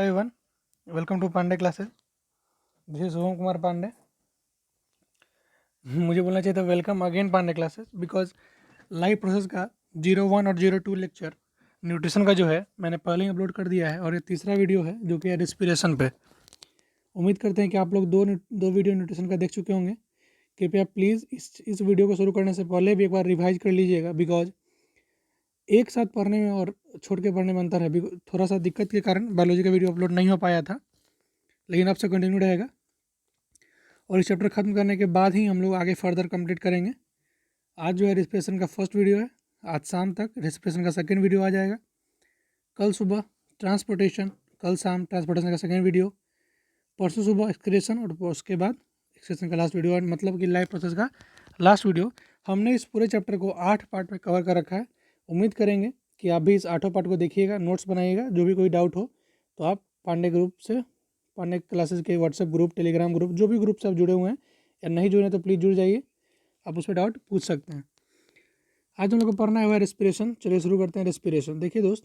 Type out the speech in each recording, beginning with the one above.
everyone, welcome to Pandey classes. This is Shubham Kumar Pandey. मुझे बोलना चाहिए था welcome again Pandey classes, because live process का 01 और 02 लेक्चर न्यूट्रिशन का जो है मैंने पहले ही अपलोड कर दिया है, और ये तीसरा वीडियो है जो कि है रेस्पिरेशन पे। उम्मीद करते हैं कि आप लोग दो वीडियो न्यूट्रिशन का देख चुके होंगे। कृपया प्लीज़ इस वीडियो को शुरू करने से पहले भी एक बार रिवाइज कर लीजिएगा, बिकॉज एक साथ पढ़ने में और छोड़ के पढ़ने में अंतर है। थोड़ा सा दिक्कत के कारण बायोलॉजी का वीडियो अपलोड नहीं हो पाया था, लेकिन आपसे कंटिन्यू रहेगा और इस चैप्टर ख़त्म करने के बाद ही हम लोग आगे फर्दर कंप्लीट करेंगे। आज जो है रेस्पिरेशन का फर्स्ट वीडियो है, आज शाम तक रेस्पिरेशन का सेकंड वीडियो आ जाएगा। कल सुबह ट्रांसपोर्टेशन, कल शाम ट्रांसपोर्टेशन का सेकंड वीडियो, परसों सुबह एक्सक्रेशन और उसके बाद एक्सक्रेशन का लास्ट वीडियो, मतलब कि लाइफ प्रोसेस का लास्ट वीडियो। हमने इस पूरे चैप्टर को 8 पार्ट में कवर कर रखा है। उम्मीद करेंगे कि आप भी इस 8 पार्ट को देखिएगा, नोट्स बनाइएगा। जो भी कोई डाउट हो तो आप पांडे क्लासेस के व्हाट्सएप ग्रुप, टेलीग्राम ग्रुप, जो भी ग्रुप से आप जुड़े हुए हैं या नहीं जुड़े हैं तो प्लीज़ जुड़ जाइए, आप उस पर डाउट पूछ सकते हैं। आज हम लोग को पढ़ना है रेस्पिरेशन। चलिए शुरू करते हैं रेस्पिरेशन। देखिए दोस्त,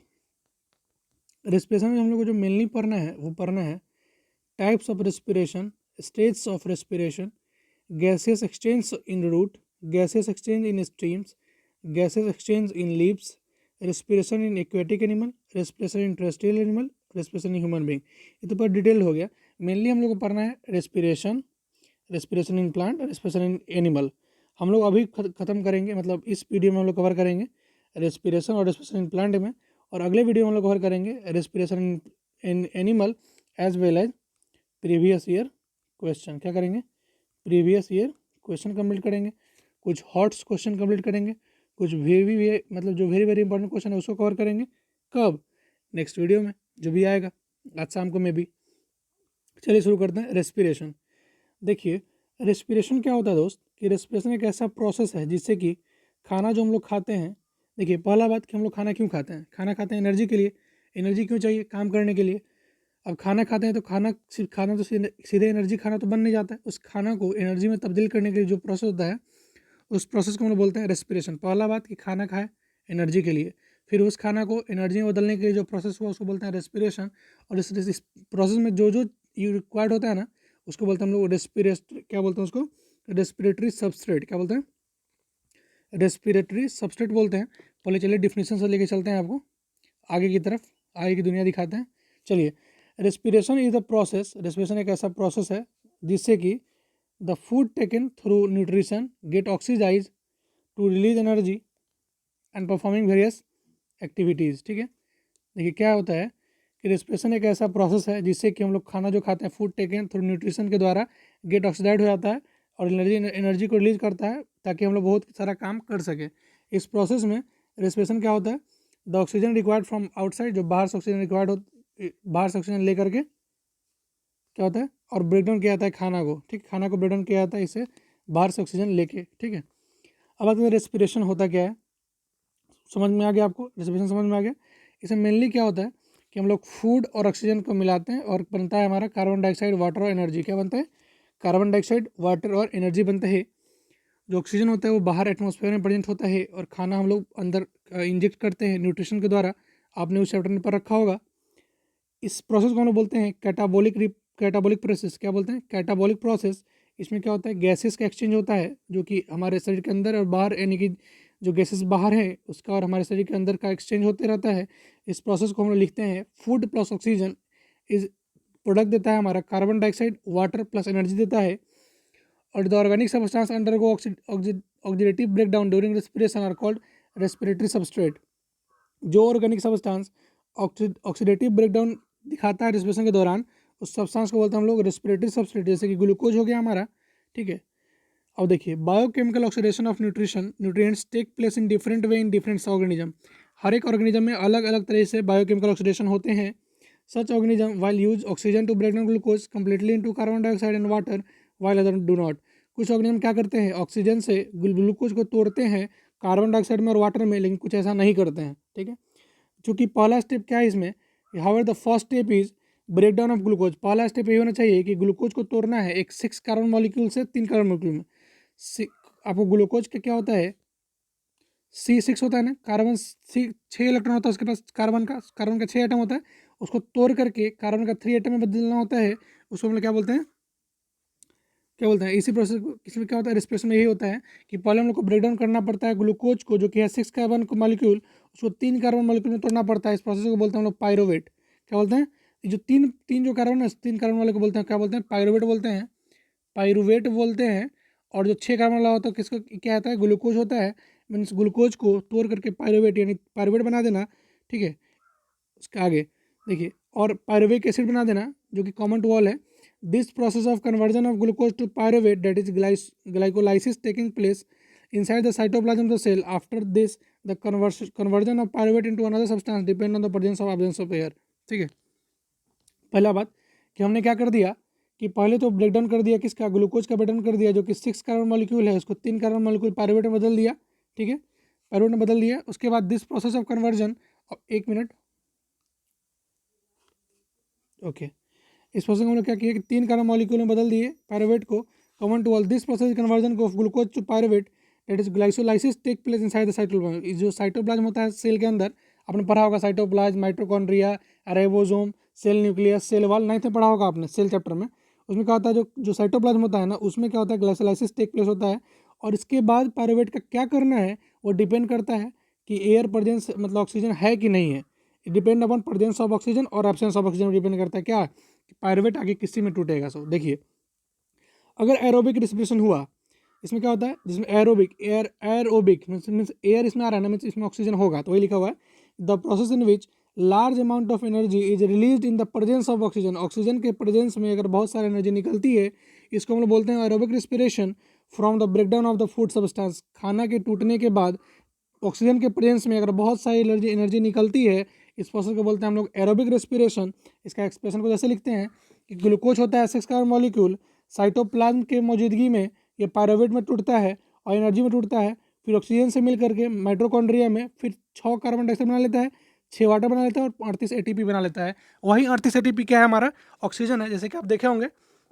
रेस्पिरेशन में हम लोग को जो मेनली पढ़ना है वो पढ़ना है types of respiration, states of respiration, gases exchange in root, gases exchange in streams, gases exchange in leaves, respiration in aquatic animal, respiration in terrestrial animal, respiration in human being. ये तो पर detail हो गया। Mainly हम लोग को पढ़ना है respiration, respiration in plant, respiration in animal. हम लोग अभी ख़त्म करेंगे, मतलब इस वीडियो में हम लोग कवर करेंगे रेस्पिरेशन और रेस्पिरेशन इन प्लांट में, और अगले वीडियो में हम लोग कवर करेंगे respiration in animal as well as previous year question. क्या करेंगे? प्रीवियस ईयर क्वेश्चन कंप्लीट करेंगे, कुछ हॉट्स क्वेश्चन कंप्लीट करेंगे, कुछ मतलब जो वेरी वेरी इंपॉर्टेंट क्वेश्चन है उसको कवर करेंगे। कब? नेक्स्ट वीडियो में, जो भी आएगा आज शाम को में भी। चलिए शुरू करते हैं रेस्पिरेशन। देखिए, रेस्पिरेशन क्या होता है दोस्त, कि रेस्पिरेशन एक ऐसा प्रोसेस है जिससे कि खाना जो हम लोग खाते हैं, देखिए पहला बात कि हम लोग खाना क्यों खाते हैं? खाना खाते हैं एनर्जी के लिए। एनर्जी क्यों चाहिए? काम करने के लिए। अब खाना खाते हैं तो खाना तो सीधे एनर्जी खाना तो बन नहीं जाता है। उस खाना को एनर्जी में तब्दील करने के लिए जो प्रोसेस होता है, उस प्रोसेस को हम लोग बोलते हैं रेस्पिरेशन। पहला बात कि खाना खाए एनर्जी के लिए, फिर उस खाना को एनर्जी में बदलने के लिए जो प्रोसेस हुआ उसको बोलते हैं रेस्पिरेशन। और इस प्रोसेस में जो जो रिक्वायर्ड होता है ना, उसको बोलते हैं हम लोग क्या बोलते हैं उसको? Respiratory substrate. क्या बोलते हैं? रेस्पिरेटरी सबस्ट्रेट बोलते हैं। पहले चलिए डिफिनेशन से लेके चलते हैं आपको आगे की तरफ, आगे की दुनिया दिखाते हैं। चलिए, respiration is the process, respiration एक ऐसा प्रोसेस है जिससे कि the food taken through nutrition get oxidise to release energy and performing various activities. ठीक है, देखिए क्या होता है कि रेस्पिरेशन एक ऐसा प्रोसेस है जिससे कि हम लोग खाना जो खाते हैं, फूड टेकन थ्रू न्यूट्रिशन के द्वारा गेट ऑक्सीडाइड हो जाता है और एनर्जी को रिलीज करता है, ताकि हम लोग बहुत सारा काम कर सकें। इस प्रोसेस में रेस्पिरेशन क्या होता है? The oxygen required from outside, जो बाहर से ऑक्सीजन रिक्वायर्ड हो, बाहर से ऑक्सीजन लेकर के क्या होता है, और ब्रेक डाउन किया जाता है खाना को। ठीक, खाना को ब्रेक डाउन किया जाता है इससे बाहर से ऑक्सीजन लेके। ठीक है, अब आते हैं रेस्पिरेशन होता क्या है। समझ में आ गया आपको? रेस्पिरेशन समझ में आ गया। इसमें मेनली क्या होता है कि हम लोग फूड और ऑक्सीजन को मिलाते हैं और बनता है हमारा कार्बन डाइऑक्साइड, वाटर और एनर्जी। क्या बनता है? कार्बन डाइऑक्साइड, वाटर और एनर्जी बनता है। जो ऑक्सीजन होता है वो बाहर एटमॉस्फेयर में प्रेजेंट होता है, और खाना हम लोग अंदर इंजेक्ट करते हैं न्यूट्रिशन के द्वारा। आपने उस चैप्टर में पर रखा होगा। इस प्रोसेस को हम लोग बोलते हैं कैटाबॉलिक प्रोसेस। क्या बोलते हैं? Catabolic process. इसमें क्या होता है? गैसेस का एक्सचेंज होता है, जो कि हमारे शरीर के अंदर और बाहर, यानी कि जो गैसेस बाहर है उसका और हमारे शरीर के अंदर का एक्सचेंज होते रहता है। इस प्रोसेस को हम लोग लिखते हैं food plus oxygen is product देता है हमारा carbon dioxide, water plus energy देता है। और the organic substance undergo oxidative breakdown during respiration are called respiratory substrate. जो ऑर्गेनिक सब्सटेंस ऑक्सीडेटिव ब्रेकडाउन दिखाता है रेस्पिरेशन के दौरान, उस सब्सटेंस को बोलते हैं हम लोग रेस्पिरेटरी सबस्ट्रेट। जैसे कि ग्लूकोज हो गया हमारा। ठीक है, अब देखिए, biochemical oxidation of nutrients take place in different way in different organism. हर एक ऑर्गेनिज्म में अलग अलग तरह से बायोकेमिकल ऑक्सीडेशन होते हैं। Such organism while use oxygen to break down glucose completely into carbon dioxide and water, while other do not. कुछ ऑर्गेनिज्म क्या करते हैं? ऑक्सीजन से ग्लूकोज को तोड़ते हैं कार्बन डाइऑक्साइड में और वाटर में, लेकिन कुछ ऐसा नहीं करते हैं। ठीक है, चूँकि पहला स्टेप क्या है इसमें, however the first step is break down of glucose. पहला स्टेप ये होना चाहिए कि ग्लूकोज को तोड़ना है एक 6 कार्बन मॉलिक्यूल से 3 कार्बन मॉलिक्यूल में। आपको ग्लूकोज का क्या होता है? C6 होता है ना, कार्बन 6 इलेक्ट्रॉन होता है उसके पास, कार्बन का 6 एटम होता है। उसको तोड़ करके कार्बन का 3 एटम में बदलना होता है, उसको हम लोग क्या बोलते हैं इसी प्रोसेस को, इसमें क्या होता है रेस्पिरेशन में यही होता है कि पहले हम लोग को ब्रेक डाउन करना पड़ता है ग्लूकोज को, जो कि है 6 कार्बन को मॉलिक्यूल, उसको 3 कार्बन मॉलिक्यूल में तोड़ना पड़ता है। इस प्रोसेस को बोलते हैं हम लोग पायरोवेट। क्या बोलते हैं, ये जो तीन तीन जो कार्बन है 3 कार्बन वाले को बोलते हैं क्या बोलते हैं, पायरोवेट बोलते हैं, पायरुवेट बोलते हैं। और जो 6 कार्बन वाला होता है किसको क्या होता है, ग्लूकोज होता है। मीन्स ग्लूकोज को तोड़ करके पायरुवेट यानी पायरुवेट बना देना, ठीक है। उसके आगे देखिए, और पायरुविक एसिड बना देना जो कि कॉमन टू ऑल है। This process of conversion of glucose to pyruvate that is glycolysis taking place inside the cytoplasm of the cell. After this the conversion of pyruvate into another substance depend on the presence of absence of air। ठीक है, पहला बात कि हमने क्या कर दिया कि पहले तो ब्रेक डाउन कर दिया किसका, ग्लूकोज का ब्रेक डाउन कर दिया, जो कि 6 कार्बन मॉलिक्यूल है उसको 3 कार्बन मॉलिक्यूल पायरुवेट में बदल दिया। ठीक है, पायरुवेट में बदल दिया। उसके बाद दिस प्रोसेस ऑफ कन्वर्जन, एक मिनट, ओके, इस प्रोसेस में हम लोग क्या किया कि 3 कार्बन मॉलिक्यूल में बदल दिए पायरुवेट को। Common to all this process conversion of glucose to pyruvate that is glycolysis take place inside the cytoplasm. जो साइटोप्लाज्म होता है सेल के अंदर, आपने पढ़ा होगा cytoplasm, mitochondria, ribosome, cell nucleus, cell wall, 9th में पढ़ा होगा आपने सेल चैप्टर में। उसमें क्या होता है, जो साइटोप्लाज्म होता है ना, उसमें क्या होता है ग्लाइसोलाइसिस टेक प्लेस होता है। और इसके बाद पायरुवेट का क्या करना है वो डिपेंड करता है कि एयर प्रेजेंस मतलब ऑक्सीजन है कि नहीं है। Depend upon presence of oxygen और एब्सेंस ऑफ ऑक्सीजन डिपेंड करता है क्या, पायरुवेट आगे किसी में टूटेगा। सो देखिए, अगर एरोबिक रिस्पिरेशन हुआ, इसमें क्या होता है, जिसमें एरोबिक एरोबिक मीन्स एयर इसमें आ रहा है ना, मीन्स इसमें ऑक्सीजन होगा, तो वही लिखा हुआ है the process in which large amount of energy is release in the presence of oxygen. Oxygen के प्रेजेंस में अगर बहुत सारी एनर्जी निकलती है, इसको हम लोग बोलते हैं aerobic respiration from the breakdown of the food substance. खाना के टूटने के बाद ऑक्सीजन के प्रेजेंस में अगर बहुत सारी एनर्जी निकलती है, इस प्रोसेस को बोलते हैं हम लोग एरोबिक रेस्पिरेशन। इसका एक्सप्रेशन को जैसे लिखते हैं कि ग्लूकोज होता है 6 कार्बन मॉलिक्यूल, साइटोप्लाज्म के मौजूदगी में ये पायरुवेट में टूटता है और एनर्जी में टूटता है, फिर ऑक्सीजन से मिल करके माइटोकॉन्ड्रिया में फिर 6 कार्बन डाइऑक्साइड बना लेता है, 6 वाटर बना लेता है और 38 एटीपी बना लेता है। वही 38 एटीपी क्या है, हमारा ऑक्सीजन है। जैसे कि आप देखे होंगे,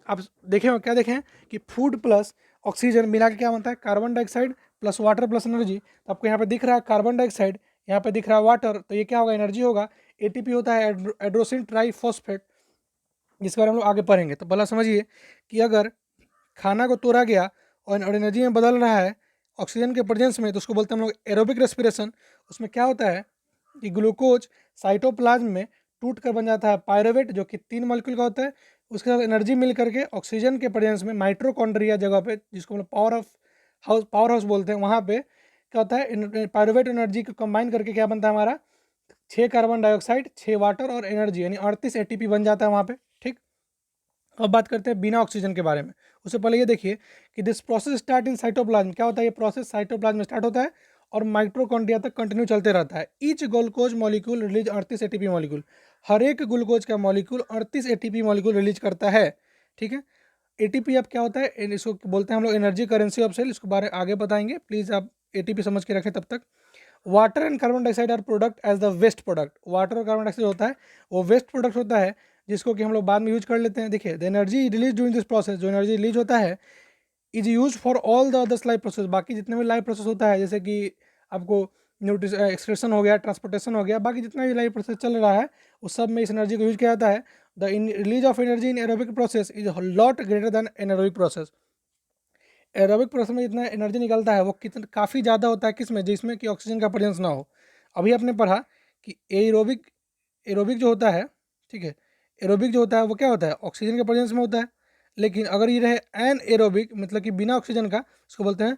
आप देखे होंगे क्या देखे हैं कि फूड प्लस ऑक्सीजन मिला के क्या बनता है, carbon dioxide plus water plus energy. तो आपको यहाँ पे दिख रहा है कार्बन डाइऑक्साइड, यहाँ पे दिख रहा है वाटर, तो ये क्या होगा, एनर्जी होगा। एटीपी होता है एड्रोसिन ट्राइफॉस्फेट, जिसके बारे में हम लोग आगे पढ़ेंगे। तो पहला समझिए कि अगर खाना को तोड़ा गया और एनर्जी में बदल रहा है ऑक्सीजन के प्रेजेंस में, तो उसको बोलते हैं हम लोग एरोबिक रेस्पिरेशन। उसमें क्या होता है कि ग्लूकोज साइटोप्लाज्म में टूट कर बन जाता है पायरुवेट, जो कि 3 मॉलिक्यूल का होता है। उसके साथ एनर्जी मिल करके ऑक्सीजन के प्रेजेंस में माइटोकॉन्ड्रिया जगह पे, जिसको हम लोग पावर हाउस बोलते हैं, वहाँ पे क्या होता है पायरुवेट एनर्जी को कंबाइन करके क्या बनता है हमारा 6 कार्बन डाइऑक्साइड, 6 वाटर और एनर्जी, यानी 38 एटीपी बन जाता है वहाँ पे। ठीक, अब बात करते हैं बिना ऑक्सीजन के बारे में। उससे पहले ये देखिए कि this process start in cytoplasm. क्या होता है, ये प्रोसेस साइटोप्लाज्म में स्टार्ट होता है और माइटोकॉन्ड्रिया तक कंटिन्यू चलते रहता है। Each glucose molecule release 38 ATP molecule. हर एक ग्लूकोज का मॉलिक्यूल 38 एटीपी मॉलिक्यूल रिलीज करता है। ठीक है, एटीपी अब क्या होता है, इसको बोलते हैं हम लोग एनर्जी करेंसी ऑफ सेल। इसको बारे आगे बताएंगे, प्लीज़ आप एटीपी समझ के रखें तब तक। Water and carbon dioxide are product as the waste product. Water और कार्बन डाइऑक्साइड होता है वो वेस्ट प्रोडक्ट होता है, जिसको कि हम लोग बाद में यूज कर लेते हैं। देखिए, the energy release during this process, जो एनर्जी रिलीज होता है is use for all the others life process. बाकी जितने भी लाइफ प्रोसेस होता है, जैसे कि आपको एक्सक्रेशन हो गया, ट्रांसपोर्टेशन हो गया, बाकी जितना भी लाइफ प्रोसेस चल रहा है उस सब में इस एनर्जी को यूज किया जाता है। The release of energy in aerobic process is lot greater than anaerobic process. Aerobic process में जितना एनर्जी निकलता है वो कितना काफ़ी ज़्यादा होता है, किसमें, जिसमें कि ऑक्सीजन का प्रेजेंस ना हो। अभी आपने पढ़ा कि एरोबिक जो होता है, ठीक है, एरोबिक जो होता है वो क्या होता है, ऑक्सीजन के प्रेजेंस में होता है। लेकिन अगर ये रहे एन एरोबिक मतलब कि बिना ऑक्सीजन का, उसको बोलते हैं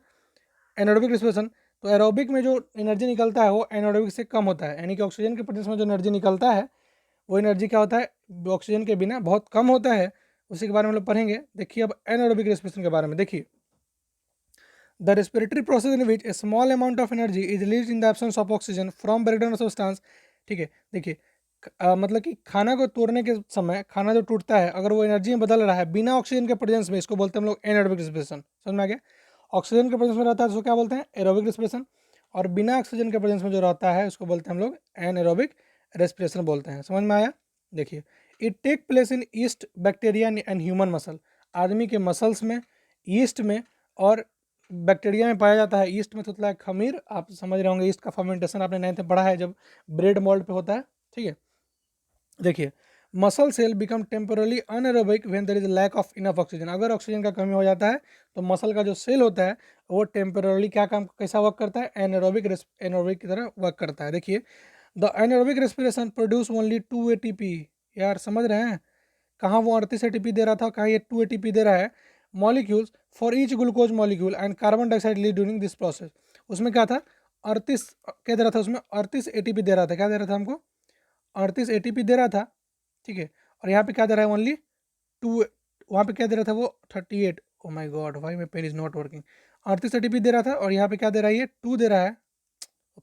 एनारोबिक रिस्पिरेशन। तो एरोबिक में जो एनर्जी निकलता है वो एनारोबिक से कम होता है, यानी कि ऑक्सीजन के प्रेजेंस में जो एनर्जी निकलता है वो एनर्जी क्या होता है, ऑक्सीजन के बिना बहुत कम होता है। उसी के बारे में हम लोग पढ़ेंगे। देखिए अब एनारोबिक रेस्पिरेशन के बारे में देखिए, the respiratory process in which A small amount of energy is release in the absence of oxygen from breakdown of substance. ठीक है, देखिए मतलब कि खाना को तोड़ने के समय खाना जो टूटता है अगर वो एनर्जी में बदल रहा है बिना ऑक्सीजन के प्रेजेंस में, इसको बोलते हैं हम लोग एनारोबिक रेस्पिरेशन। समझ में आ गया, ऑक्सीजन के प्रेजेंस में रहता है तो उसको क्या बोलते हैं एरोबिक रेस्पिरेशन, और बिना ऑक्सीजन के प्रेजेंस में जो रहता है उसको बोलते हैं हम लोग एनएरोबिक रेस्पिरेशन बोलते हैं। समझ में आया, देखिए it take place in yeast bacteria and human muscle. आदमी के मसल्स में, ईस्ट में और बैक्टीरिया में पाया जाता है। ईस्ट में तो होता है खमीर, आप समझ रहे होंगे ईस्ट का फर्मेंटेशन आपने 9th में पढ़ा है जब ब्रेड मोल्ड पे होता है। ठीक है, देखिए, muscle cell become temporarily anaerobic when there is lack of enough oxygen. अगर ऑक्सीजन का कमी हो जाता है तो मसल का जो सेल होता है वो टेम्पोरली क्या काम कैसा वर्क करता है, एनारोबिक की तरह वर्क करता है। देखिए, the anaerobic respiration produce only 2 ATP. यार समझ रहे हैं, कहाँ वो 38 एटीपी दे रहा था, कहाँ ये 2 एटीपी दे रहा है। Molecules for each glucose molecule and carbon dioxide leave during this process. उसमें क्या था, 38 क्या दे रहा था, उसमें 38 एटीपी दे रहा था। क्या दे रहा था हमको, 38 एटीपी दे रहा था, ठीक है। और यहाँ पे क्या दे रहा है, ओनली 2। वहाँ पे क्या दे रहा था वो 38। Oh my God, why my pen is not working. 38 ATP दे रहा था और यहाँ पे क्या दे रहा है, ये 2 दे रहा है।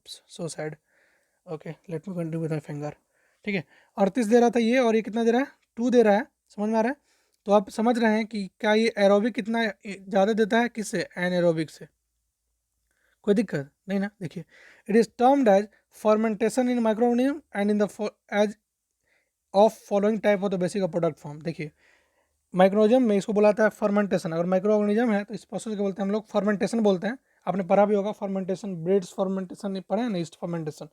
So sad. Okay, let me continue with my finger. ठीक है, 38 दे रहा था ये, और ये कितना दे रहा है, 2 दे रहा है। समझ में आ रहा है। तो आप समझ रहे हैं कि क्या ये एरोबिक कितना ज़्यादा देता है, किससे, एनएरोबिक से। कोई दिक्कत नहीं ना। देखिए, it is termed as fermentation in microorganism and in the as of following type of the basic of product form. देखिए, माइक्रोनिज्म में इसको बुलाता है फर्मेंटेशन। अगर माइक्रो ऑर्गेनिज्म है तो इस प्रोसेस को बोलते हैं हम लोग फर्मेंटेशन बोलते हैं। आपने पढ़ा भी होगा फर्मेंटेशन, ब्रेड्स फर्मेंटेशन पढ़े हैं ना, ईस्ट फर्मेंटेशन।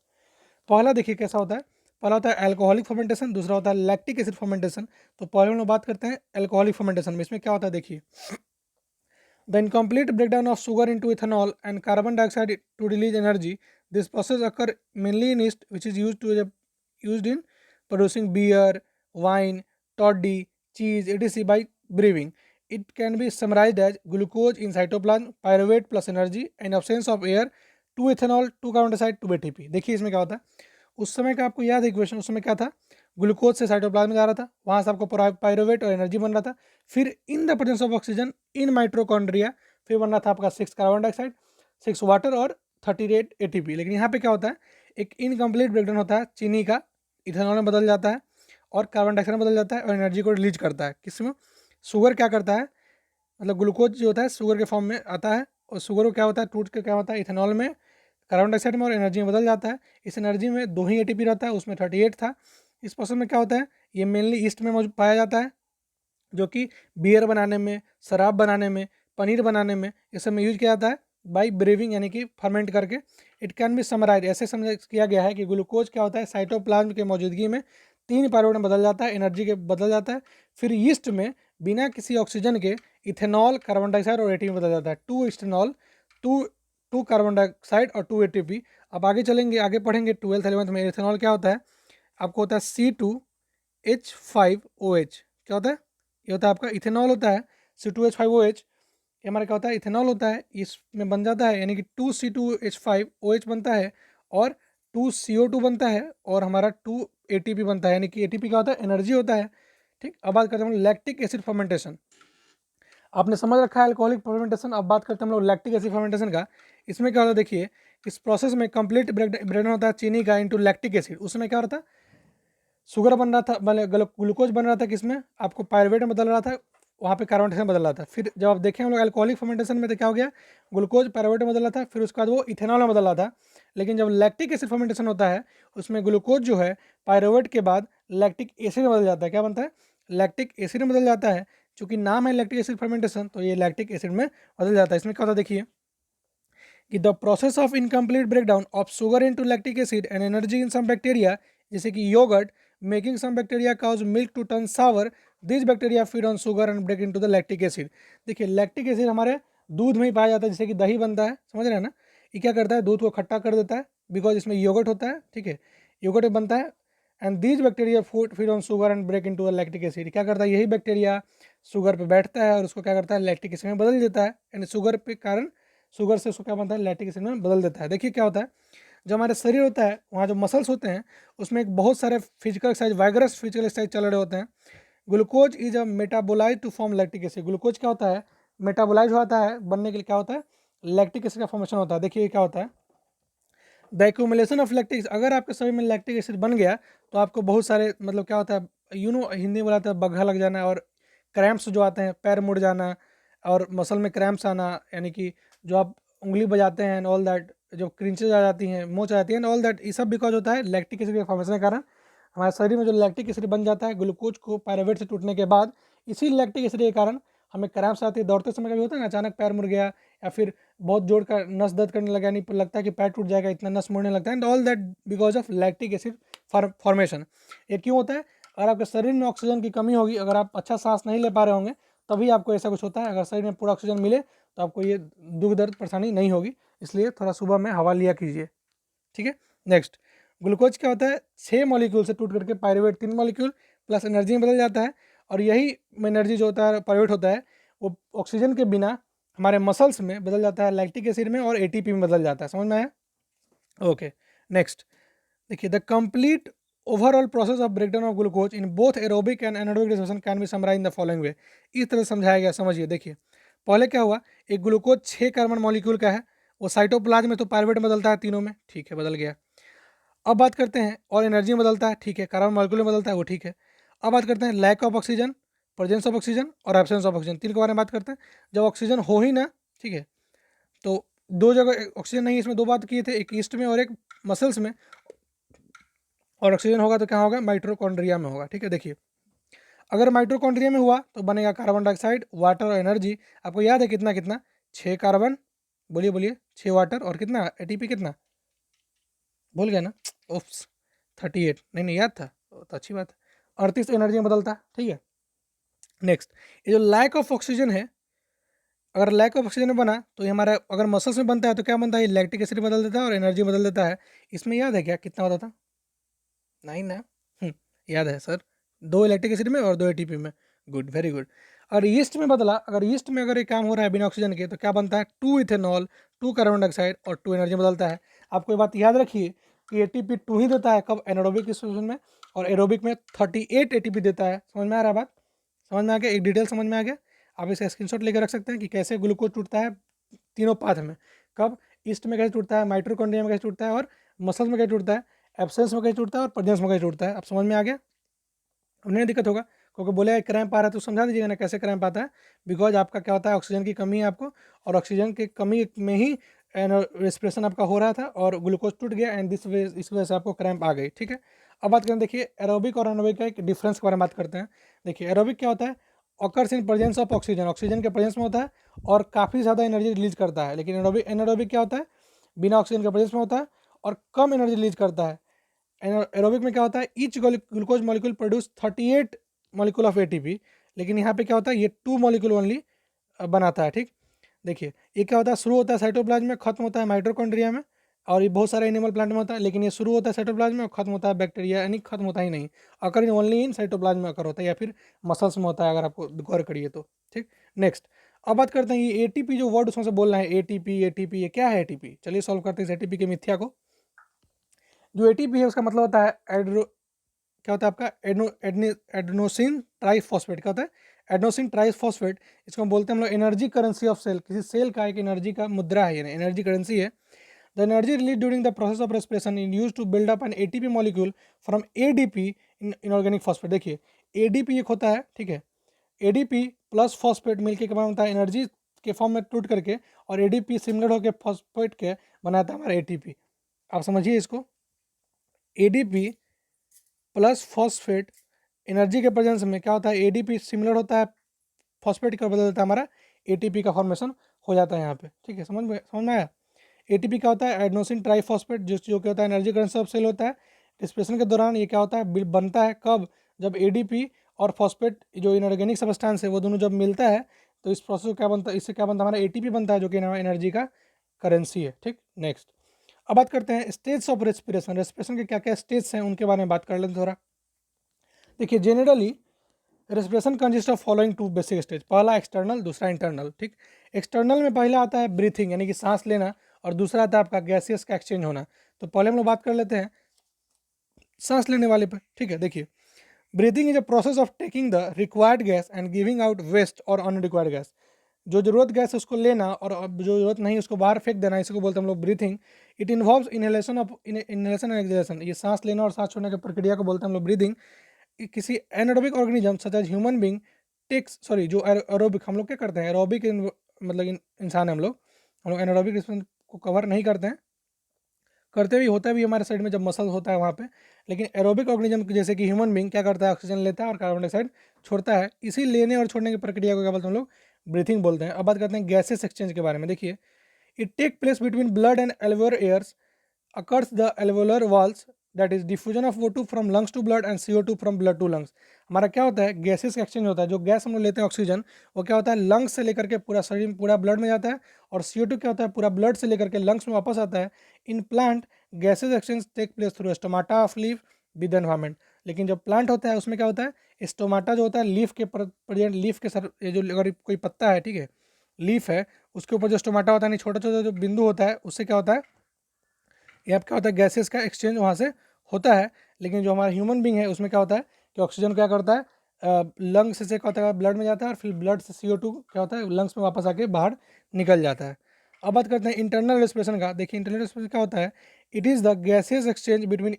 पहला देखिए कैसा होता है, पहला होता है अल्कोहलिक फर्मेंटेशन, दूसरा होता है लैक्टिक एसिड फर्मेंटेशन। तो पहले हम लोग बात करते हैं अल्कोहलिक फर्मेंटेशन में। इसमें क्या होता है, देखिए, the incomplete breakdown of sugar into ethanol and carbon dioxide to release energy. This process occur mainly in yeast which is used in producing beer, wine, toddy, cheese, etc. by brewing. It can be summarized as glucose in cytoplasm, pyruvate plus energy, and absence of air, 2 ethanol, 2 carbon dioxide, 2 ATP। देखिए इसमें क्या होता है, उस समय का आपको याद है इक्वेशन, उस समय क्या था, ग्लूकोज से साइटोप्लाज्म में जा रहा था, वहाँ से आपको पायरुवेट और एनर्जी बन रहा था। फिर in the presence of oxygen in mitochondria फिर बन रहा था आपका 6 कार्बन डाइऑक्साइड, 6 वाटर और 38 ATP। लेकिन यहाँ पे क्या होता है, एक इनकम्प्लीट ब्रेकडाउन होता है, चीनी का इथेनॉल में बदल जाता है और कार्बन डाइऑक्साइड में बदल जाता है और एनर्जी को रिलीज करता है। किसमें, शुगर क्या करता है, मतलब ग्लूकोज जो होता है शुगर के फॉर्म में आता है, और शुगर को क्या होता है, टूट के क्या होता है, इथेनॉल में, कार्बन डाइऑक्साइड में और एनर्जी में बदल जाता है। इस एनर्जी में 2 ही एटीपी रहता है, उसमें 38 था। इस प्रोसेस में क्या होता है, ये मेनली ईस्ट में मौजूद पाया जाता है, जो कि बियर बनाने में, शराब बनाने में, पनीर बनाने में, इस सब में यूज किया जाता है बाई ब्रेविंग, यानी कि फर्मेंट करके। इट कैन बी समराइज, ऐसे समझ किया गया है कि ग्लूकोज क्या होता है, साइटोप्लाज्म के मौजूदगी में 3 पायरुवेट में बदल जाता है, एनर्जी के बदल जाता है। फिर ईस्ट में बिना किसी ऑक्सीजन के इथेनॉल, कार्बन डाइऑक्साइड और एटीपी बदल जाता है, 2 इथेनॉल, 2 2 कार्बन डाइऑक्साइड और 2 एटीपी। अब आगे चलेंगे, आगे पढ़ेंगे 12th 11th में। इथेनॉल क्या होता है, आपको होता है C2H5OH। क्या होता है, ये होता है आपका इथेनॉल होता है, C2H5OH। ये हमारा क्या होता है, इथेनॉल होता है, इसमें बन जाता है, यानी कि 2C2H5OH बनता है और 2CO2 बनता है और हमारा 2 ATP बनता है, यानी कि ATP क्या होता है, एनर्जी होता है। ठीक, अब बात करते हैं हम लैक्टिक एसिड फर्मेंटेशन। आपने समझ रखा है अल्कोहलिक फर्मेंटेशन, अब बात करते हैं हम लोग लैक्टिक एसिड फर्मेंटेशन का। इसमें क्या होता है, देखिए, इस प्रोसेस में कंप्लीट ब्रेकडाउन होता है चीनी का इनटू लैक्टिक एसिड। उसमें क्या होता है, शुगर बन रहा था, ग्लूकोज बन रहा था, किसमें, आपको पायरुवेट में बदल रहा था, वहाँ पे कार्बन डाइऑक्साइड बदल रहा था। फिर जब आप देखें हम लोग अल्कोहलिक फर्मेंटेशन में तो क्या हो गया, ग्लूकोज पायरुवेट में बदल रहा था, फिर उसके बाद वो इथेनॉल में बदल रहा था। लेकिन जब लैक्टिक एसिड फर्मेंटेशन होता है, उसमें ग्लूकोज जो है पायरुवेट के बाद लैक्टिक एसिड में बदल जाता है। क्या बनता है, लैक्टिक एसिड में बदल जाता है। चूंकि नाम है लैक्टिक एसिड फर्मेंटेशन, तो ये लैक्टिक एसिड में बदल जाता है। इसमें क्या होता है, देखिए, कि the process of incomplete breakdown of sugar into lactic acid and energy in some bacteria, जैसे कि yogurt, making some bacteria cause milk to turn sour, this bacteria feed on sugar and break into the lactic acid. देखिए, lactic acid हमारे दूध में ही पाया जाता है, जैसे कि दही बनता है, समझ रहे हैं ना। ये क्या करता है, दूध को खट्टा कर देता है, बिकॉज इसमें योगर्ट होता है, ठीक है, योगर्ट बनता है। And these bacteria feed on sugar and break into the lactic acid. क्या करता है, यही बैक्टीरिया शुगर पे बैठता है और उसको क्या करता है, लैक्टिक एसिड में बदल देता है, यानी शुगर के कारण शुगर से उसको क्या बनता है, लैक्टिक एसिड में बदल देता है। देखिए क्या होता है, जो हमारे शरीर होता है, वहाँ जो मसल्स होते हैं, उसमें एक बहुत सारे physical exercise, vigorous physical exercise चल रहे होते हैं। Glucose is a metabolise to form lactic acid. Glucose क्या होता है, मेटाबोलाइज होता है, बनने के लिए क्या होता है, लैक्टिक एसिड का फॉर्मेशन होता है। देखिए क्या होता है, द एक्यूमुलेशन ऑफ लैक्टिक, अगर आपके शरीर में लैक्टिक एसिड बन गया तो आपको बहुत सारे, मतलब क्या होता है, हिंदी में बोलाते हैं बग्घा लग जाना, और क्रैम्प्स जो आते हैं, पैर मुड़ जाना और मसल में क्रैम्प्स आना, यानी कि जो आप उंगली बजाते हैं एंड ऑल दैट, जो क्रिंचेज आ जाती हैं, मोच आ जाती है एंड ऑल दैट, ये सब बिकॉज होता है लैक्टिक एसिड के फॉर्मेशन के कारण। हमारे शरीर में जो लैक्टिक एसिड बन जाता है ग्लूकोज को पायरुवेट से टूटने के बाद, इसी लैक्टिक एसिड के कारण हमें क्रैम्प्स आती है, दौड़ते समय कभी होता है ना, अचानक पैर मुड़ गया या फिर बहुत जोर का नस दर्द करने लगा, नहीं लगता है कि पैर टूट जाएगा, इतना नस मुड़ने लगता है, and all that because of lactic acid formation. ये क्यों होता है? अगर आपके शरीर में ऑक्सीजन की कमी होगी, अगर आप अच्छा सांस नहीं ले पा रहे होंगे तभी आपको ऐसा कुछ होता है। अगर शरीर में पूरा ऑक्सीजन मिले तो आपको ये दुख दर्द परेशानी नहीं होगी। इसलिए थोड़ा सुबह में हवा लिया कीजिए, ठीक है। नेक्स्ट, ग्लूकोज क्या होता है? 6 मॉलिक्यूल से टूट करके पायरुवेट 3 मॉलिक्यूल प्लस एनर्जी में बदल जाता है, और यही एनर्जी जो होता है पायरुवेट होता है वो ऑक्सीजन के बिना हमारे मसल्स में बदल जाता है लैक्टिक एसिड में और एटीपी में बदल जाता है। समझ में आया? ओके। नेक्स्ट देखिए, the complete overall process of breakdown of glucose in both aerobic and anaerobic response can be summarise in the following way. इस तरह समझाया गया, समझिए। देखिए, पहले क्या हुआ, एक ग्लूकोज 6 कार्बन मॉलिक्यूल का है, वो साइटोप्लाज्म में तो पायरुवेट में बदलता है तीनों में, ठीक है, बदल गया। अब बात करते हैं, और एनर्जी में बदलता है, ठीक है, कार्बन मॉलिक्यूल में बदलता है, वो ठीक है। अब बात करते हैं lack of oxygen, presence of oxygen और एब्सेंस ऑफ ऑक्सीजन, तीन के बारे में बात करते हैं। जब ऑक्सीजन हो ही ना, ठीक है, तो दो जगह ऑक्सीजन नहीं, इसमें दो बात किए थे, एक ईस्ट में और एक मसल्स में, और ऑक्सीजन होगा तो क्या होगा? माइटोकॉन्ड्रिया में होगा, ठीक है। देखिए, अगर माइटोकॉन्ड्रिया में हुआ तो बनेगा कार्बन डाइऑक्साइड, वाटर और एनर्जी। आपको याद है कितना कितना? 6 कार्बन, बोलिए बोलिए, 6 वाटर और कितना एटीपी, कितना भूल गया ना? उफ्स, 38, नहीं नहीं याद था तो अच्छी बात है। 38 एनर्जी में बदलता है, ठीक है। नेक्स्ट, ये जो लैक ऑफ ऑक्सीजन है, अगर लैक ऑफ ऑक्सीजन में बना तो ये हमारा, अगर मसल्स में बनता है तो क्या बनता है? लैक्टिक एसिड बदल देता है और एनर्जी बदल देता है। इसमें याद है क्या कितना होता था? नहीं ना? याद है सर, 2 लैक्टिक एसिड में और 2 एटीपी में। Good, very good. और ईस्ट में बदला, अगर ईस्ट में अगर ये काम हो रहा है बिना ऑक्सीजन के तो क्या बनता है? 2 इथेनॉल, 2 कार्बन डाइऑक्साइड और 2 एनर्जी बदलता है। आपको ये बात याद रखिए कि एटीपी 2 ही देता है, कब? एनारोबिक सिचुएशन में, और एरोबिक में 38 एटीपी देता है। समझ में आ रहा है बात? समझ में आ गया? एक डिटेल समझ में आ गया? आप इसका स्क्रीनशॉट लेकर रख सकते हैं कि कैसे ग्लूकोज टूटता है तीनों पाथ में। कब? ईस्ट में कैसे टूटता है, माइटोकॉन्ड्रिया में कैसे टूटता है, और मसल्स में कैसे टूटता है, एब्सेंस में कैसे टूटता है और प्रेजेंस में कैसे टूटता है। आप समझ में आ गया? अब नहीं दिक्कत होगा, क्योंकि बोले क्रैम्प आ रहा है तो समझा दीजिएगा ना कैसे क्रैम्प आता है। बिकॉज आपका क्या होता है, ऑक्सीजन की कमी है आपको, और ऑक्सीजन की कमी में ही रेस्पिरेशन आपका हो रहा था और ग्लूकोज टूट गया, एंड इस वजह से आपको क्रैम्प आ गई, ठीक है। अब बात करें, देखिए एरोबिक और एनारोबिक का एक डिफरेंस के बारे में बात करते हैं। देखिए, एरोबिक क्या होता है? Occurs in presence of oxygen, oxygen के प्रेजेंस में होता है और काफ़ी ज़्यादा एनर्जी रिलीज करता है। लेकिन एनारोबिक क्या होता है? बिना ऑक्सीजन के प्रेजेंस में होता है और कम एनर्जी रिलीज करता है। एरोबिक में क्या होता है? Each glucose molecule produce 38 molecule of ATP, लेकिन यहाँ पे क्या होता है? ये 2 मॉलिक्यूल ओनली बनाता है, ठीक। देखिए, ये क्या होता है? शुरू होता है साइटोप्लाज्म में, खत्म होता है माइटोकॉन्ड्रिया में, और ये बहुत सारे एनिमल प्लांट में होता है, लेकिन ये शुरू होता है साइटोप्लाज्म में और खत्म होता है बैक्टीरिया, यानी खत्म होता ही नहीं, अकर इन ओनली इन साइटोप्लाज्म में अकर होता है, या फिर मसल्स में होता है, अगर आपको गौर करिए तो, ठीक। नेक्स्ट, अब बात करते हैं ये एटीपी जो वर्ड उसमें से बोलना है, एटीपी एटीपी, ये क्या है एटीपी? चलिए सॉल्व करते हैं इस एटीपी के मिथ्या को। जो एटीपी है उसका मतलब होता है क्या होता है आपका? Adenosine triphosphate. क्या होता है? Adenosine triphosphate. इसको हम बोलते हैं हम लोग एनर्जी करेंसी ऑफ सेल। किसी सेल का एक एनर्जी का मुद्रा है, यानी एनर्जी करेंसी है। The energy release during the process of respiration in use to build up an ATP molecule from ADP in inorganic phosphate. देखिए, एडीपी एक होता है, ठीक है, एडीपी प्लस फॉस्फेट मिलकर क्या बनता है? एनर्जी के फॉर्म में टूट करके, और एडीपी सिमिलर होकर फॉस्फेट के बनाता है हमारा एटीपी। आप समझिए इसको, एडीपी प्लस फॉस्फेट एनर्जी के प्रेजेंस में क्या होता है? एडीपी सिमिलर होता है फॉस्फेट का, बदल देता है हमारा एटीपी का फॉर्मेशन हो जाता है यहाँ पे, ठीक है। समझ में आया? एटीपी क्या होता है? एडनोसिन ट्राइफॉस्फेट, जो क्या होता है? एनर्जी करेंसी ऑफ सेल होता है। रिस्पिरेशन के दौरान ये क्या होता है? बनता है कब? जब एडीपी और फॉस्फेट जो इनऑर्गेनिक सब्सटेंस है वो दोनों जब मिलता है तो इस प्रोसेस को क्या बनता है? इससे क्या बनता है? हमारा एटीपी बनता है, जो कि एनर्जी का करेंसी है, ठीक। नेक्स्ट, अब बात करते हैं स्टेज ऑफ रेस्पिरेशन। रेस्पिरेशन के क्या क्या स्टेज हैं उनके बारे में बात कर लेते हैं थोड़ा। देखिए, generally respiration consist of following 2 basic stage. पहला एक्सटर्नल, दूसरा इंटरनल, ठीक। एक्सटर्नल में पहला आता है ब्रीथिंग, यानी कि सांस लेना, और दूसरा आता है आपका गैसियस का एक्सचेंज होना। तो पहले हम लोग बात कर लेते हैं सांस लेने वाले पर, ठीक है। देखिए, breathing is a process of taking the required gas and giving out waste और अनरिक्वायर्ड गैस। जो जरूरत गैस है उसको लेना, और जो जरूरत नहीं उसको बाहर फेंक देना, इसी को बोलते हैं हम लोग breathing. It involves inhalation and exhalation. ये सांस लेना और सांस छोड़ने की प्रक्रिया को बोलते हैं हम लोग ब्रीदिंग। किसी anaerobic organism such as human being takes, sorry, जो एरोबिक, हम लोग क्या करते हैं? एरोबिक मतलब इंसान है हम लोग एनारोबिक रिस्पॉन्स को कवर नहीं करते हैं। करते भी होता भी हमारे साइड में जब मसल होता है वहाँ पे, लेकिन एरोबिक ऑर्गेनिज्म जैसे कि ह्यूमन बींग क्या करता है, ऑक्सीजन लेता है और कार्बन डाइऑक्साइड छोड़ता है। इसी लेने और छोड़ने की प्रक्रिया को क्या बोलते हैं हम लोग, ब्रीथिंग बोलते हैं। अब बात करते हैं गैसेस एक्सचेंज के बारे में। देखिए, it take place between blood and alveolar airs occurs the alveolar walls, that is diffusion of O2 from lungs to blood and CO2 from blood to lungs। हमारा क्या होता है, गैसेस का एक्सचेंज होता है। जो गैस हम लोग लेते हैं ऑक्सीजन, वो क्या होता है, लंग्स से लेकर के पूरा शरीर में पूरा ब्लड में जाता है, और CO2 क्या होता है, पूरा ब्लड से लेकर के लंग्स में वापस आता है। In plant gases exchange take place through stomata of leaf with environment. लेकिन जो प्लांट होता है उसमें क्या होता है, स्टोमाटा जो होता है लीफ के प्रेजेंट, लीफ के सर, ये जो अगर कोई पत्ता है, ठीक है, लीफ है, उसके ऊपर जो स्टोमाटा होता है, छोटा छोटा जो बिंदु होता है, उससे क्या होता है, ये क्या होता है, गैसेस का एक्सचेंज वहाँ से होता है। लेकिन जो हमारा ह्यूमन बींग है उसमें क्या होता है कि ऑक्सीजन क्या करता है, लंग्स से क्या होता है, ब्लड में जाता है, और फिर ब्लड से CO2 क्या होता है, लंग्स में वापस आके बाहर निकल जाता है। अब बात करते हैं इंटरनल रेस्पिरेशन का। देखिए, इंटरनल रेस्पिरेशन क्या होता है, it is the gases exchange between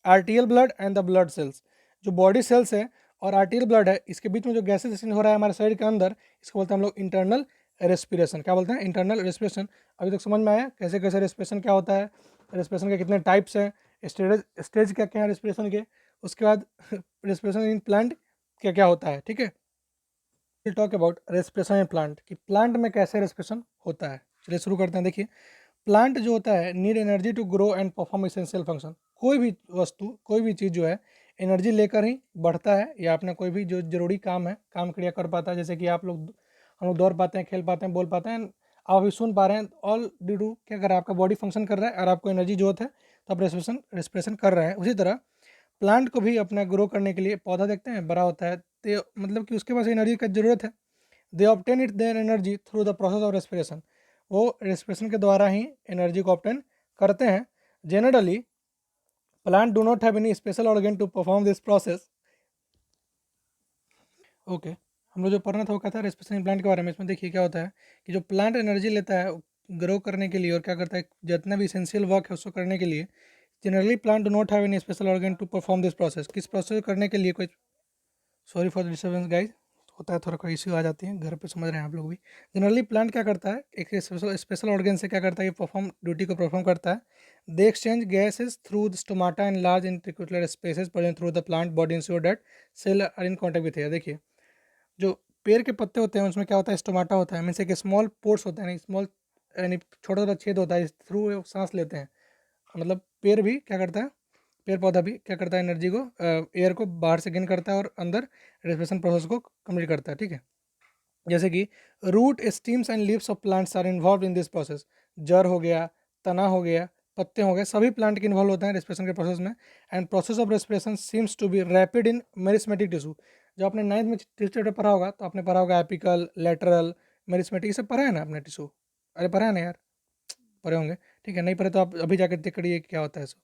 आर्टियल blood and the blood cells. जो बॉडी सेल्स है और आर्टियल ब्लड है, इसके बीच में जो गैसेस एक्सचेंज हो रहा है हमारे शरीर के अंदर, इसको बोलते हैं हम लोग इंटरनल रेस्पिरेशन। क्या बोलते हैं, इंटरनल रेस्पिरेशन। अभी तक समझ में आया कैसे कैसे रेस्पिरेशन क्या होता है, रेस्पिरेशन के कितने टाइप्स हैं, स्टेज क्या क्या है रेस्पिरेशन के, उसके बाद रेस्पिरेशन इन प्लांट क्या क्या होता है, ठीक है। Will talk about respiration in plant, कि प्लांट में कैसे रेस्पिरेशन होता है। चलिए शुरू करते हैं। देखिए, प्लांट जो होता है need energy to grow and perform essential function. कोई भी वस्तु, कोई भी चीज़ जो है, एनर्जी लेकर ही बढ़ता है, या अपना कोई भी जो जरूरी काम है, काम क्रिया कर पाता है। जैसे कि आप लोग, हम लोग दौड़ पाते हैं, खेल पाते हैं, बोल पाते हैं, आप अभी सुन पा रहे हैं, ऑल ड्यू टू क्या कर रहा है, आपका बॉडी फंक्शन कर रहा है और आपको एनर्जी जरूरत है, तो आप रेस्पिरेशन कर रहे हैं। उसी तरह प्लांट को भी अपना ग्रो करने के लिए, पौधा देखते हैं बड़ा होता है, तो मतलब कि उसके पास एनर्जी का ज़रूरत है। They obtain it their energy through the process of respiration. वो रेस्पिरेशन के द्वारा ही एनर्जी को ऑब्टेन करते हैं। Generally plant do not have any special organ to perform this process. Okay, हम लोग जो पढ़ना था वो क्या था, रेस्पिरेशन प्लांट के बारे में। इसमें देखिए क्या होता है कि जो प्लांट एनर्जी लेता है ग्रो करने के लिए, और क्या करता है, जितना भी इसेंशियल वर्क है उसको करने के लिए, generally plant do not have any special organ to perform this process. किस प्रोसेस करने के लिए कोई, sorry for the disturbance guys, होता है थोड़ा कोई इश्यू आ जाती है घर पे, समझ रहे हैं आप लोग भी। जनरली प्लांट क्या करता है, एक स्पेशल ऑर्गन से क्या करता है, ये परफॉर्म ड्यूटी को परफॉर्म करता है। They exchange gases through the stomata and large intercellular spaces present through the plant body ensure that cell are in contact with air. देखिए, जो पेड़ के पत्ते होते हैं उसमें क्या होता है, स्टोमाटा होता है, मीन्स एक स्मॉल पोर्स होता है, यानी स्मॉल, यानी छोटा छोटा छेद होता है, इस थ्रू सांस लेते हैं। मतलब पेड़ भी क्या करता है, पेड़ पौधा भी क्या करता है, एनर्जी को, एयर को बाहर से गेन करता है और अंदर रेस्पिरेशन प्रोसेस को कंप्लीट करता है, ठीक है। जैसे कि root stems and leaves of plants are involve in this process. जड़ हो गया, तना हो गया, पत्ते हो गए, सभी प्लांट के इन्वॉल्व होते हैं रेस्पिरेशन के प्रोसेस में। And process of respiration seems to be rapid in meristematic tissue. जो आपने नाइन्थ में टिश्यू पढ़ा होगा, तो आपने पढ़ा होगा एपिकल, लेटरल, मेरिस्मेटिक, ये सब पढ़ा है ना आपने टिश्यू, अरे पढ़ा है ना यार, पढ़े होंगे, ठीक है। नहीं पढ़े तो आप अभी जाकर चेक करिए क्या होता है सो,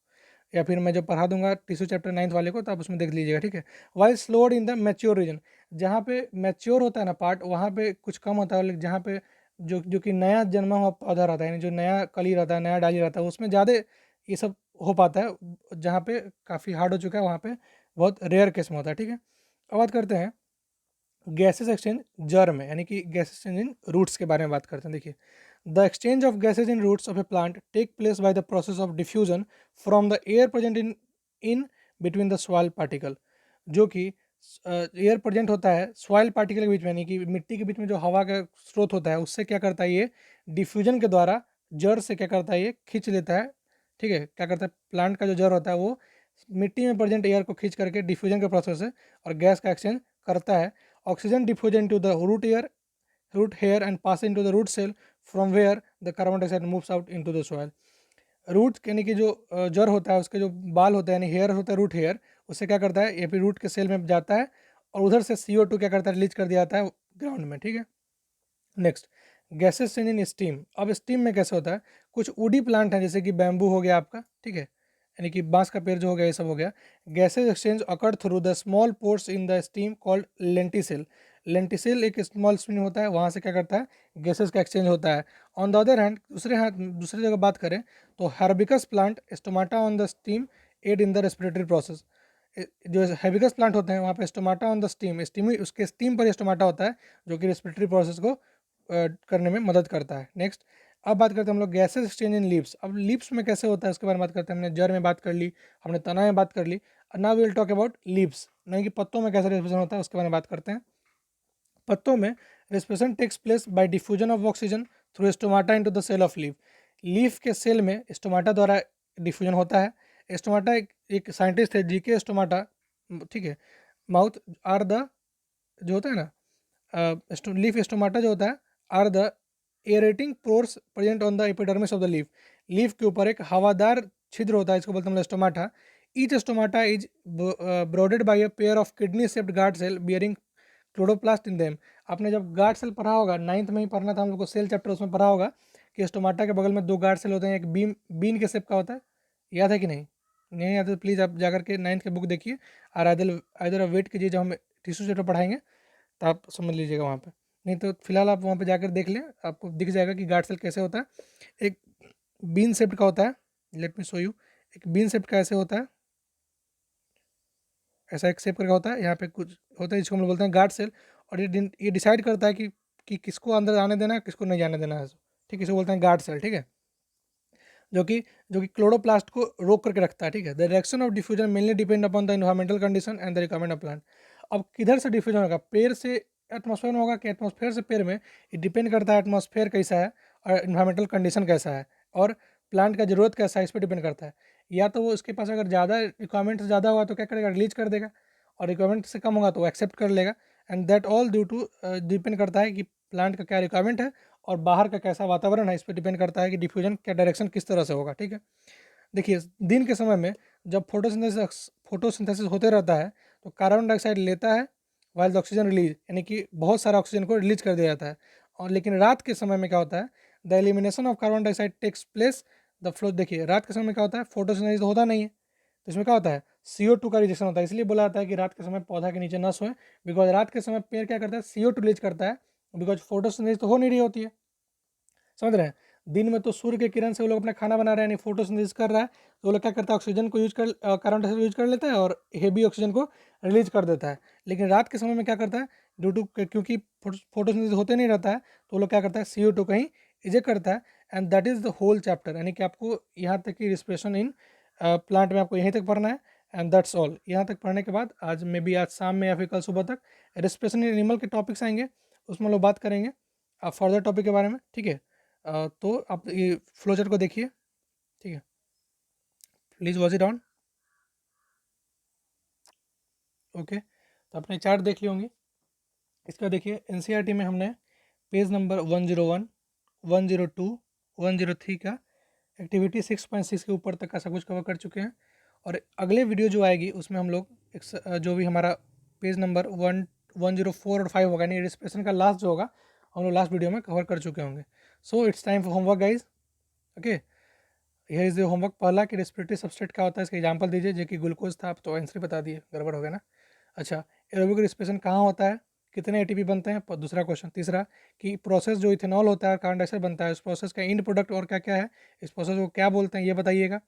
या फिर मैं जब पढ़ा दूंगा टिश्यू चैप्टर 9th वाले को, तो आप उसमें देख लीजिएगा, ठीक है। While slowed in the mature region, जहाँ पे मैच्योर होता है ना पार्ट, वहाँ पे कुछ कम होता है, लेकिन जहाँ पे जो कि नया जन्मा हुआ पौधा रहता है, यानी जो नया कली रहता है, नया डाली रहता है, उसमें ज़्यादा ये सब हो पाता है। जहाँ पे काफ़ी हार्ड हो चुका है वहाँ पे बहुत रेयर केस में होता है, ठीक है। अब बात करते हैं गैसेस एक्सचेंज जड़ में, यानी कि गैस एक्सचेंज इन रूट्स के बारे में बात करते हैं। देखिए, the exchange of gases in roots of a plant take place by the process of diffusion from the air present in between the soil particle. जो कि एयर प्रेजेंट होता है सॉइल पार्टिकल के बीच में, यानी कि मिट्टी के बीच में जो हवा का स्रोत होता है, उससे क्या करता है, ये डिफ्यूजन के द्वारा जड़ से क्या करता है, ये खींच लेता है, ठीक है। क्या करता है, प्लांट का जो जड़ होता है वो मिट्टी में प्रेजेंट एयर को खींच करके डिफ्यूजन के प्रोसेस से और गैस का एक्सचेंज करता है। Oxygen diffuse into the root hair and pass into the root cell from where the carbon dioxide moves out into the soil. Root यानी कि जो जड़ होता है, उसके जो बाल होता है, यानी हेयर होता है, रूट हेयर, उससे क्या करता है, ये फिर रूट के सेल में जाता है, और उधर से CO2 क्या करता है, रिलीज कर दिया जाता है ग्राउंड में, ठीक है। Next, gases change in steam. अब स्टीम में कैसे होता है, कुछ वुडी प्लांट हैं जैसे कि बैम्बू हो गया आपका, ठीक है, यानी कि बांस का पेड़ जो हो गया, ये सब हो गया। Gases exchange occur through the small pores in the steam called lenticel. Lenticel एक स्मॉल स्प्रिंग होता है, वहाँ से क्या करता है, गैसेज का एक्सचेंज होता है। ऑन द अदर हैंड, दूसरी जगह बात करें तो herbaceous plant stomata on the stem aid in the respiratory process. जो हेबिकस प्लांट होते हैं वहाँ पे स्टोमाटा ऑन द स्टीम उसके स्टीम पर स्टोमाटा होता है, जो कि रेस्पिरेटरी प्रोसेस को करने में मदद करता है। नेक्स्ट, अब बात करते हैं हम लोग गैसेस एक्सचेंज इन लीव्स। अब लीव्स में कैसे होता है उसके बारे में बात करते हैं। हमने जड़ में बात कर ली, हमने तना में बात कर ली, now we will talk about leaves, नहीं कि पत्तों में कैसे रेस्पिरेशन होता है उसके बारे में बात करते हैं। पत्तों में respiration takes place by diffusion of oxygen through stomata into the cell of leaf. Leaf के सेल में स्टोमाटा द्वारा डिफ्यूजन होता है। स्टोमाटा एक साइंटिस्ट है, जीके स्टोमाटा, ठीक है। माउथ आर द, जो होता है ना, लीफ स्टोमाटा जो होता है, are the aerating pores present on the epidermis of the leaf. Leaf के ऊपर एक हवादार छिद्र होता है, इसको बोलते हैं stomata. Each stomata is bordered by a pair of kidney shaped guard cell bearing chloroplast in them. आपने जब गार्ड सेल पढ़ा होगा, 9th में ही पढ़ना था हम लोग को, सेल चैप्टर, उसमें पढ़ा होगा कि स्टोमाटा के बगल में 2 गार्ड सेल होते हैं, एक बीन के शेप का होता है। याद है कि नहीं? नहीं याद है तो प्लीज़ आप जाकर के 9th के बुक देखिए, और इधर वेट कीजिए जब हम टिश्यू चैप्टर पढ़ाएंगे तो आप समझ लीजिएगा वहाँ पे। नहीं तो फिलहाल आप वहाँ पे जाकर देख लें, आपको दिख जाएगा कि गार्ड सेल कैसे होता है। एक बीन शेप्ड का होता है, लेट मी शो यू। एक बीन शेप्ड का ऐसे होता है, ऐसा एक शेप करके होता है, यहाँ पे कुछ होता है जिसको हम लोग बोलते हैं गार्ड सेल। और ये डिसाइड करता है कि किसको अंदर आने देना है, किसको नहीं जाने देना है, ठीक है। इसे बोलते हैं गार्ड सेल, ठीक है, जो कि क्लोरोप्लास्ट को रोक करके रखता है, ठीक है। The direction of diffusion mainly depend upon the environmental condition and the requirement of plant. अब किधर से डिफ्यूजन होगा, पेड़ से एटमॉस्फेयर में होगा कि एटमॉस्फेयर से पेड़ में? ये डिपेंड करता है एटमॉस्फेयर कैसा है और इन्वायरमेंटल कंडीशन कैसा है और प्लांट का जरूरत कैसा है, इस पर डिपेंड करता है। या तो वो उसके पास अगर ज़्यादा रिक्वायरमेंट से ज़्यादा होगा तो क्या करेगा, रिलीज कर देगा, और रिक्वायरमेंट से कम होगा तो वो एक्सेप्ट कर लेगा। And that all due to depend करता है कि प्लांट का क्या रिक्वायरमेंट है और बाहर का कैसा वातावरण है, इस पर डिपेंड करता है कि डिफ्यूजन क्या डायरेक्शन किस तरह से होगा, ठीक है। देखिए, दिन के समय में जब फोटोसिंथेसिस होते रहता है तो कार्बन डाइऑक्साइड लेता है, वाइल ऑक्सीजन रिलीज, यानी कि बहुत सारा ऑक्सीजन को रिलीज कर दिया जाता है। और लेकिन रात के समय में क्या होता है, the elimination of carbon dioxide takes place the flow. देखिए रात के समय में क्या होता है, फोटोसिंथेसिस होता नहीं है, तो इसमें क्या होता है, CO2 का रिजेक्शन होता है। इसलिए बोला जाता है कि रात के समय पौधा के नीचे न सोए, बिकॉज रात के समय पेड़ क्या करता है, CO2 रिलीज करता है, बिकॉज फोटोसिंथेसिस तो हो नहीं रही होती है, समझ रहे हैं। दिन में तो सूर्य के किरण से वो लोग अपना खाना बना रहे हैं, यानी फोटोसिंथेसिस कर रहा है, तो वो लोग क्या करता है, ऑक्सीजन को कार्बन डाइऑक्साइड यूज कर लेता है और हेवी ऑक्सीजन को रिलीज कर देता है। लेकिन रात के समय में क्या करता है, क्योंकि फोटोसिंथेसिस होते नहीं रहता है, तो वो लोग क्या करता है, CO2 कहीं इजेक्ट करता है। And that is the whole chapter, यानी कि आपको यहाँ तक की रिस्पिरेशन इन प्लांट में आपको यहीं तक पढ़ना है। And that's all. यहाँ तक पढ़ने के बाद आज मे बी आज शाम में या फिर कल सुबह तक रेस्पिरेशन इन एनिमल के टॉपिक्स आएंगे, उसमें हम लोग बात करेंगे फर्दर टॉपिक के बारे में, ठीक है। तो आप ये फ्लो चार्ट को देखिए, ठीक है, please watch it on. Okay, तो आपने चार्ट देख ली होंगी। इसका देखिए NCERT में हमने पेज नंबर 101, 102, 103 का एक्टिविटी 6.6 के ऊपर तक का सब कुछ कवर कर चुके हैं। और अगले वीडियो जो आएगी उसमें हम लोग जो भी हमारा पेज नंबर 104 और 5 होगा, यानी रिस्पिरेशन का लास्ट जो होगा हम लोग लास्ट वीडियो में कवर कर चुके होंगे। So it's time for homework guys. Okay, here is the homework. पहला कि रेस्पिरेटरी सबस्ट्रेट क्या होता है, इसका एग्जांपल दीजिए, जो कि ग्लूकोज था, आप तो आंसर बता दिए, गड़बड़ हो गया ना। अच्छा, एरोबिक रेस्पिरेशन कहाँ होता है, कितने ATP बनते हैं, दूसरा क्वेश्चन। तीसरा कि प्रोसेस जो इथेनॉल होता है, कार्बन डाइऑक्साइड बनता है, उस प्रोसेस का इंड प्रोडक्ट और क्या क्या है, इस प्रोसेस को क्या बोलते हैं, ये बताइएगा।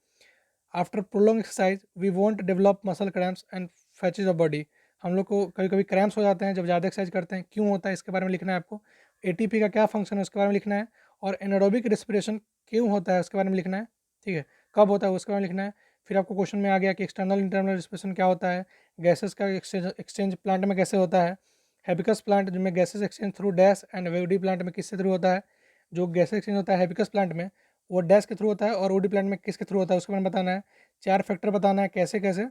After prolong exercise we want develop muscle cramps and fatigues of body. हम लोग को कभी कभी क्रैम्प्स हो जाते हैं जब ज़्यादा एक्सरसाइज करते हैं, क्यों होता है इसके बारे में लिखना है आपको। ATP का क्या फंक्शन है उसके बारे में लिखना है, और एनारोबिक रेस्पिरेशन क्यों होता है उसके बारे में लिखना है, ठीक है, कब होता है उसके बारे में लिखना है। फिर आपको क्वेश्चन में आ गया कि एक्सटर्नल इंटरनल रेस्पिरेशन क्या होता है, गैसेस का एक्सचेंज प्लांट में कैसे होता है, हेबिकस प्लांट जिनमें gases exchange through dash and woody plant में किससे थ्रू होता है। जो गैसेस एक्सचेंज होता है हेबिकस प्लांट में वो डैश के थ्रू होता है, और ओडी प्लांट में किसके थ्रू होता है उसके बारे में बताना है। 4 फैक्टर बताना है, कैसे कैसे,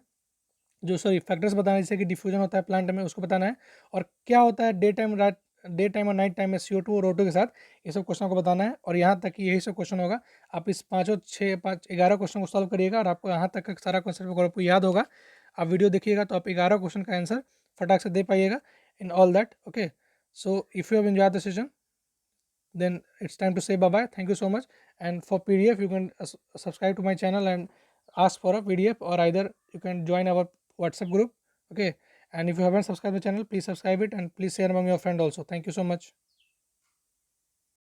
जो सॉरी फैक्टर्स बताना है, जैसे कि डिफ्यूजन होता है प्लांट में उसको बताना है, और क्या होता है डे टाइम और नाइट टाइम में CO2 और O2 के साथ, ये सब क्वेश्चन को बताना है। और यहाँ तक कि यही सब क्वेश्चन होगा, आप इस 11 क्वेश्चन को सॉल्व करिएगा और आपको यहाँ तक का सारा क्वेश्चन अगर आपको याद होगा, आप वीडियो देखिएगा तो आप 11 क्वेश्चन का आंसर फटाक से दे पाइएगा in all that. Okay, so if you have enjoyed the session, then it's time to say bye bye. Thank you so much. And for PDF you can subscribe to my channel and ask for a PDF, or either you can join our WhatsApp group. Okay, and if you haven't subscribed the channel, please subscribe it and please share among your friend also. Thank you so much.